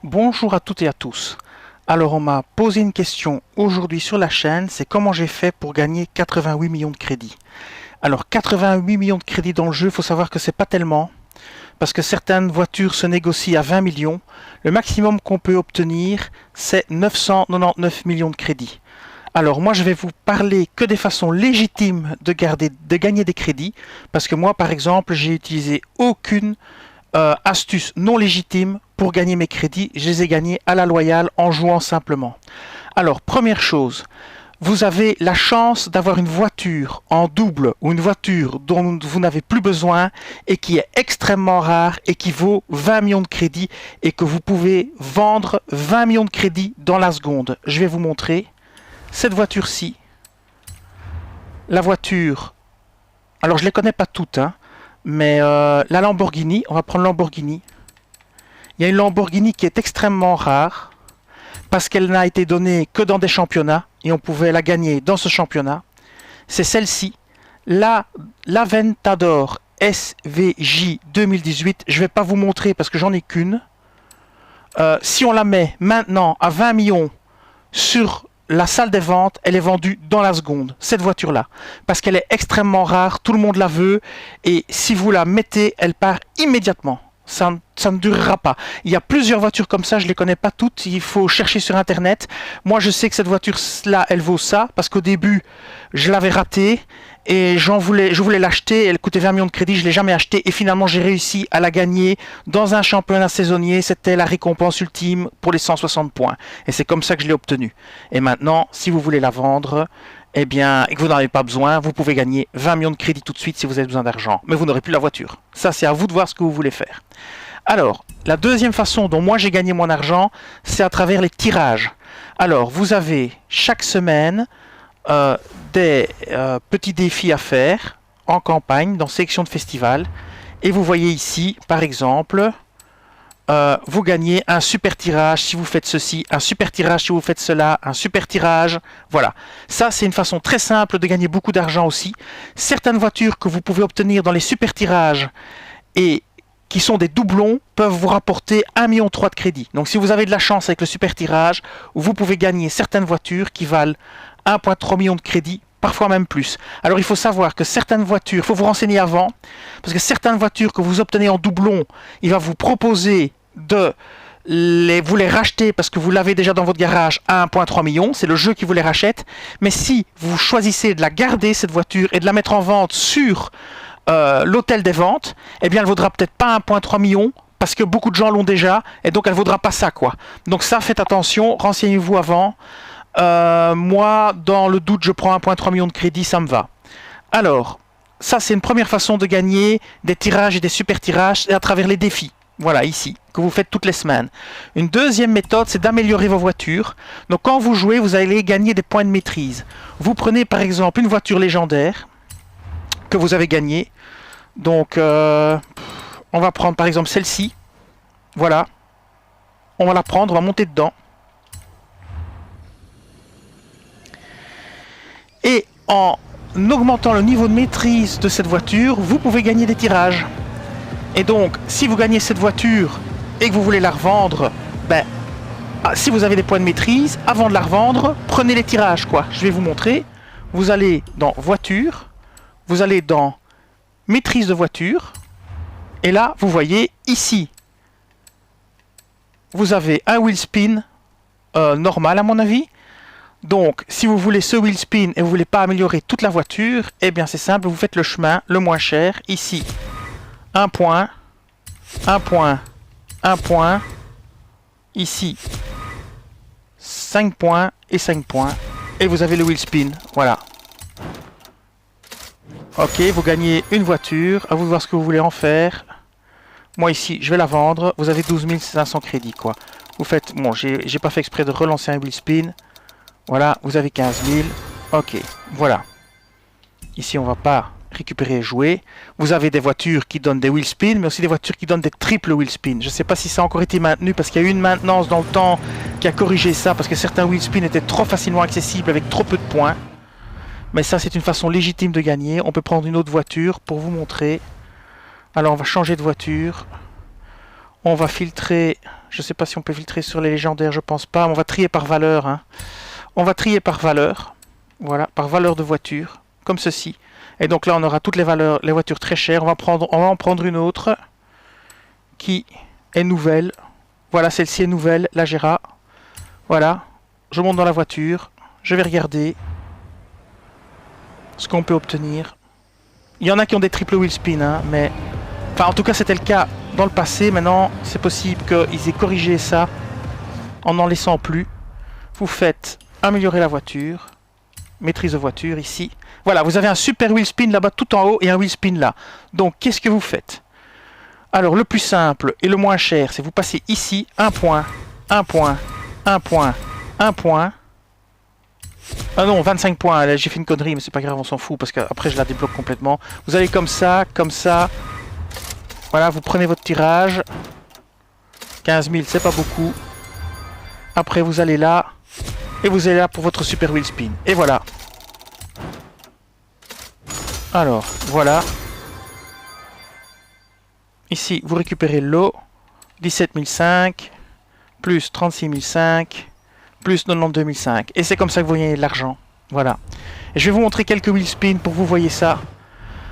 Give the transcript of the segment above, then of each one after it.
Bonjour à toutes et à tous. Alors on m'a posé une question aujourd'hui sur la chaîne, c'est comment j'ai fait pour gagner 88 millions de crédits. Alors 88 millions de crédits dans le jeu, il faut savoir que c'est pas tellement, parce que certaines voitures se négocient à 20 millions. Le maximum qu'on peut obtenir, c'est 999 millions de crédits. Alors moi je vais vous parler que des façons légitimes de gagner des crédits, parce que moi par exemple j'ai utilisé aucune astuce non légitime pour gagner mes crédits, je les ai gagnés à la loyale en jouant simplement. Alors première chose, vous avez la chance d'avoir une voiture en double ou une voiture dont vous n'avez plus besoin et qui est extrêmement rare et qui vaut 20 millions de crédits et que vous pouvez vendre 20 millions de crédits dans la seconde. Je vais vous montrer cette voiture-ci. La voiture, alors je ne les connais pas toutes, hein, mais la Lamborghini, on va prendre Lamborghini. Il y a une Lamborghini qui est extrêmement rare parce qu'elle n'a été donnée que dans des championnats et on pouvait la gagner dans ce championnat. C'est celle-ci, la l'Aventador SVJ 2018. Je ne vais pas vous montrer parce que j'en ai qu'une. Si on la met maintenant à 20 millions sur la salle des ventes, elle est vendue dans la seconde, cette voiture-là. Parce qu'elle est extrêmement rare, tout le monde la veut. Et si vous la mettez, elle part immédiatement. Ça ne durera pas. Il y a plusieurs voitures comme ça, je ne les connais pas toutes, il faut chercher sur internet. Moi je sais que cette voiture-là, elle vaut ça, parce qu'au début, je l'avais ratée, et je voulais l'acheter, elle coûtait 20 millions de crédits, je ne l'ai jamais achetée, et finalement j'ai réussi à la gagner dans un championnat saisonnier, c'était la récompense ultime pour les 160 points. Et c'est comme ça que je l'ai obtenue. Et maintenant, si vous voulez la vendre, eh bien, et que vous n'en avez pas besoin, vous pouvez gagner 20 millions de crédits tout de suite si vous avez besoin d'argent. Mais vous n'aurez plus la voiture. Ça, c'est à vous de voir ce que vous voulez faire. Alors, la deuxième façon dont moi j'ai gagné mon argent, c'est à travers les tirages. Alors, vous avez chaque semaine des petits défis à faire en campagne, dans sélection de festival. Et vous voyez ici, par exemple, vous gagnez un super tirage si vous faites ceci, un super tirage si vous faites cela, un super tirage. Voilà. Ça, c'est une façon très simple de gagner beaucoup d'argent aussi. Certaines voitures que vous pouvez obtenir dans les super tirages et qui sont des doublons peuvent vous rapporter 1,3 million de crédits. Donc si vous avez de la chance avec le super tirage, vous pouvez gagner certaines voitures qui valent 1,3 million de crédits, parfois même plus. Alors il faut savoir que certaines voitures, il faut vous renseigner avant, parce que certaines voitures que vous obtenez en doublon, il va vous proposer de vous les racheter parce que vous l'avez déjà dans votre garage à 1,3 million, c'est le jeu qui vous les rachète. Mais si vous choisissez de la garder, cette voiture, et de la mettre en vente sur l'hôtel des ventes, eh bien elle vaudra peut-être pas 1,3 million parce que beaucoup de gens l'ont déjà et donc elle vaudra pas ça, quoi. Donc ça, faites attention, renseignez-vous avant. Moi, dans le doute, je prends 1,3 million de crédit, ça me va. Alors, ça c'est une première façon de gagner des tirages et des super tirages à travers les défis. Voilà, ici, que vous faites toutes les semaines. Une deuxième méthode, c'est d'améliorer vos voitures. Donc quand vous jouez, vous allez gagner des points de maîtrise. Vous prenez par exemple une voiture légendaire que vous avez gagnée. Donc, on va prendre par exemple celle-ci. Voilà. On va la prendre, on va monter dedans. Et en augmentant le niveau de maîtrise de cette voiture, vous pouvez gagner des tirages. Et donc, si vous gagnez cette voiture et que vous voulez la revendre, ben, si vous avez des points de maîtrise, avant de la revendre, prenez les tirages, quoi. Je vais vous montrer. Vous allez dans voiture, vous allez dans maîtrise de voiture, et là, vous voyez ici, vous avez un wheel spin normal à mon avis. Donc, si vous voulez ce wheel spin et vous voulez pas améliorer toute la voiture, eh bien c'est simple, vous faites le chemin le moins cher, ici. Un point, un point, un point, ici 5 points et 5 points, et vous avez le wheel spin, voilà. Ok, vous gagnez une voiture, à vous de voir ce que vous voulez en faire. Moi ici, je vais la vendre, vous avez 12 500 crédits, quoi. Vous faites, bon, j'ai pas fait exprès de relancer un wheel spin, voilà, vous avez 15 000, ok, voilà. Ici, on va pas récupérer et jouer. Vous avez des voitures qui donnent des wheel spin, mais aussi des voitures qui donnent des triple wheel spin. Je ne sais pas si ça a encore été maintenu, parce qu'il y a eu une maintenance dans le temps qui a corrigé ça, parce que certains wheel spin étaient trop facilement accessibles avec trop peu de points. Mais ça, c'est une façon légitime de gagner. On peut prendre une autre voiture pour vous montrer. Alors, on va changer de voiture. On va filtrer, je sais pas si on peut filtrer sur les légendaires, je pense pas, mais on va trier par valeur. Hein. On va trier par valeur, voilà, par valeur de voiture, comme ceci. Et donc là, on aura toutes les valeurs, les voitures très chères. On va en prendre une autre qui est nouvelle. Voilà, celle-ci est nouvelle, la Gera. Voilà, je monte dans la voiture, je vais regarder ce qu'on peut obtenir. Il y en a qui ont des triple wheel spin, hein, mais... Enfin, en tout cas, c'était le cas dans le passé. Maintenant, c'est possible qu'ils aient corrigé ça en n'en laissant plus. Vous faites améliorer la voiture, maîtrise de voiture ici. Voilà, vous avez un super wheel spin là-bas tout en haut et un wheel spin là. Donc, qu'est-ce que vous faites? Alors, le plus simple et le moins cher, c'est vous passez ici, un point, un point, un point, un point. Ah non, 25 points, j'ai fait une connerie, mais c'est pas grave, on s'en fout, parce qu'après je la débloque complètement. Vous allez comme ça, comme ça. Voilà, vous prenez votre tirage. 15 000, c'est pas beaucoup. Après, vous allez là. Et vous allez là pour votre super wheel spin. Et voilà. Alors, voilà. Ici, vous récupérez le lot. 17 500, plus 36 500, plus 92 500. Et c'est comme ça que vous gagnez de l'argent. Voilà. Et je vais vous montrer quelques wheel spins pour que vous voyez ça.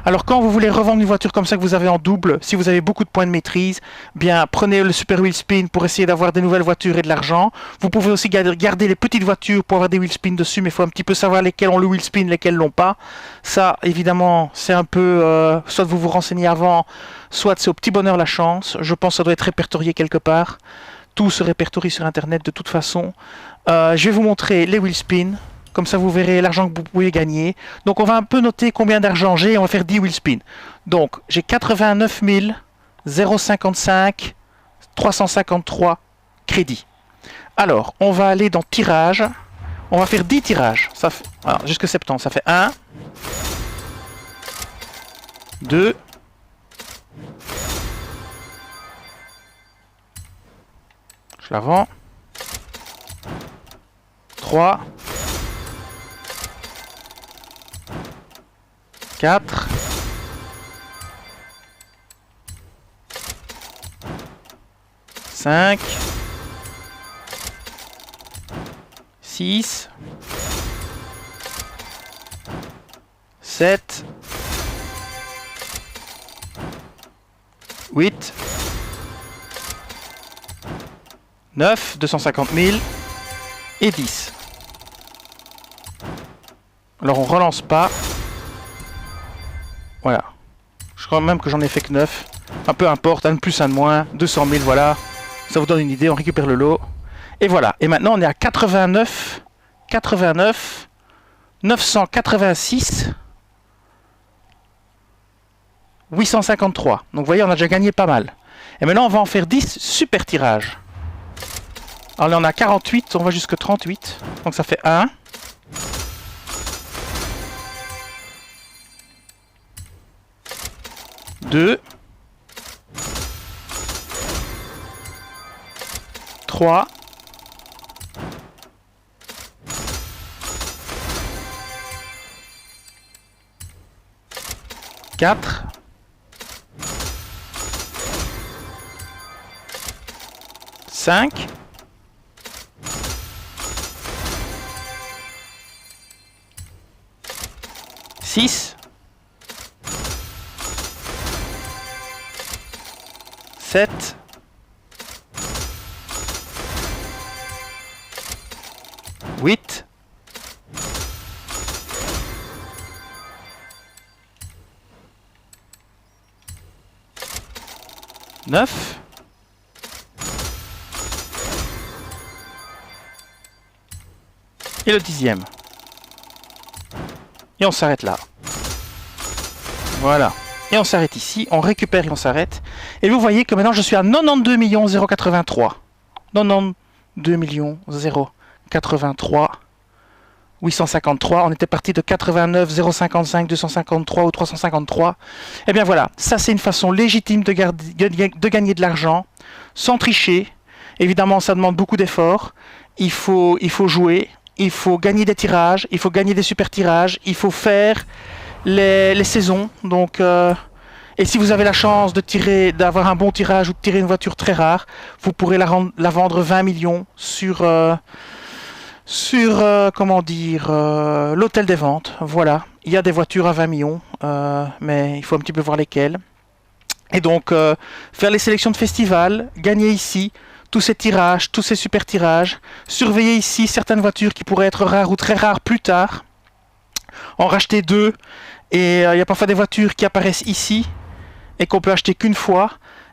Alors quand vous voulez revendre une voiture comme ça que vous avez en double, si vous avez beaucoup de points de maîtrise, bien prenez le super wheel spin pour essayer d'avoir des nouvelles voitures et de l'argent. Vous pouvez aussi garder les petites voitures pour avoir des wheel spins dessus, mais il faut un petit peu savoir lesquelles ont le wheel spin, lesquelles l'ont pas. Ça, évidemment, c'est un peu... soit vous vous renseignez avant, soit c'est au petit bonheur la chance. Je pense que ça doit être répertorié quelque part. Tout se répertorie sur Internet de toute façon. Je vais vous montrer les wheel spins. Comme ça, vous verrez l'argent que vous pouvez gagner. Donc, on va un peu noter combien d'argent j'ai. On va faire 10 wheel spin. Donc, j'ai 89 055 353 crédits. Alors, on va aller dans tirage. On va faire 10 tirages. Ça fait, alors, jusque 70. Ça fait 1, 2, je la vends. 3, 4, 5, 6, 7, 8, 9, 250 000 et 10. Alors on relance pas. Voilà. Je crois même que j'en ai fait que 9. Un peu importe, un de plus, un de moins. 200 000, voilà. Ça vous donne une idée, on récupère le lot. Et voilà. Et maintenant, on est à 89, 986, 853. Donc, vous voyez, on a déjà gagné pas mal. Et maintenant, on va en faire 10 super tirages. Alors là, on a 48, on va jusque 38. Donc, ça fait 1. 2, 3, 4, 5, 6, 7, 8, 9, et le 10e. Et on s'arrête là. Voilà. Et on s'arrête ici, on récupère et on s'arrête. Et vous voyez que maintenant je suis à 92 083. 92 083 853. On était parti de 89 055 253 ou 353. Et bien voilà, ça c'est une façon légitime de gagner de l'argent sans tricher. Évidemment, ça demande beaucoup d'efforts. Il faut jouer, il faut gagner des tirages, il faut gagner des super tirages, il faut faire les saisons. Donc Et si vous avez la chance d'avoir un bon tirage ou de tirer une voiture très rare, vous pourrez la vendre 20 millions comment dire, l'hôtel des ventes. Voilà, il y a des voitures à 20 millions, mais il faut un petit peu voir lesquelles. Et donc, faire les sélections de festivals, gagner ici, tous ces tirages, tous ces super tirages, surveiller ici certaines voitures qui pourraient être rares ou très rares plus tard, en racheter deux, et il y a parfois des voitures qui apparaissent ici, et qu'on peut acheter qu'une fois,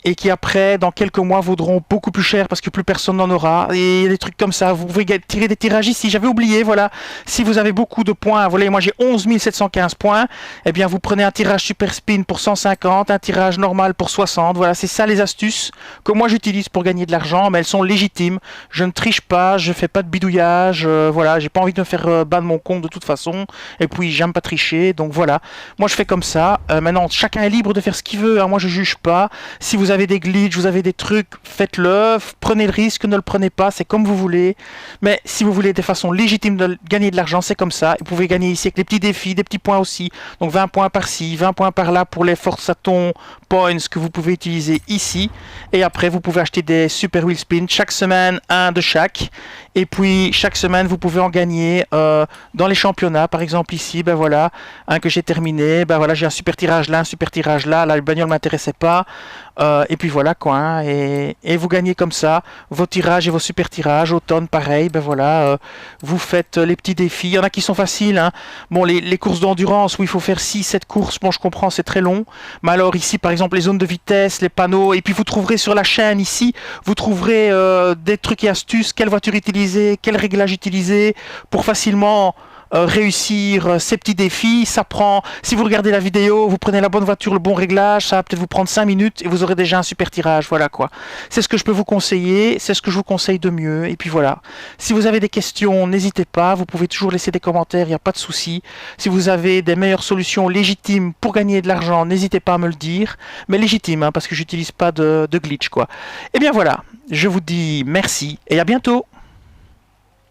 et qui après, dans quelques mois, vaudront beaucoup plus cher parce que plus personne n'en aura. Et des trucs comme ça, vous pouvez tirer des tirages ici. J'avais oublié, voilà, si vous avez beaucoup de points, voilà, moi j'ai 11 715 points, eh bien vous prenez un tirage super spin pour 150, un tirage normal pour 60. Voilà, c'est ça les astuces que moi j'utilise pour gagner de l'argent, mais elles sont légitimes. Je ne triche pas, je fais pas de bidouillage, voilà, j'ai pas envie de me faire ban de mon compte de toute façon. Et puis j'aime pas tricher, donc voilà. Moi je fais comme ça. Maintenant, chacun est libre de faire ce qu'il veut, hein, moi je juge pas. Si vous avez des glitches, vous avez des trucs, faites-le, prenez le risque, ne le prenez pas, c'est comme vous voulez. Mais si vous voulez des façons légitimes de gagner de l'argent, c'est comme ça. Vous pouvez gagner ici avec les petits défis, des petits points aussi. Donc 20 points par-ci, 20 points par-là pour les Forzaton Points que vous pouvez utiliser ici. Et après, vous pouvez acheter des Super Wheel Spin. Chaque semaine, un de chaque. Et puis, chaque semaine, vous pouvez en gagner dans les championnats. Par exemple, ici, ben voilà, un que j'ai terminé. Ben voilà, j'ai un super tirage là, un super tirage là. Là, le bagnole ne m'intéressait pas. Et puis voilà quoi, hein, et vous gagnez comme ça vos tirages et vos super tirages. Automne pareil, ben voilà, vous faites les petits défis. Il y en a qui sont faciles, hein. Bon, les courses d'endurance où il faut faire 6-7 courses, bon je comprends, c'est très long. Mais alors ici par exemple les zones de vitesse, les panneaux, et puis vous trouverez sur la chaîne ici, vous trouverez des trucs et astuces, quelle voiture utiliser, quel réglage utiliser pour facilement réussir ces petits défis. Ça prend, si vous regardez la vidéo, vous prenez la bonne voiture, le bon réglage, ça va peut-être vous prendre 5 minutes et vous aurez déjà un super tirage. Voilà quoi. C'est ce que je peux vous conseiller, c'est ce que je vous conseille de mieux. Et puis voilà. Si vous avez des questions, n'hésitez pas, vous pouvez toujours laisser des commentaires, il n'y a pas de souci. Si vous avez des meilleures solutions légitimes pour gagner de l'argent, n'hésitez pas à me le dire. Mais légitime, hein, parce que j'utilise pas de glitch quoi. Et bien voilà, je vous dis merci et à bientôt.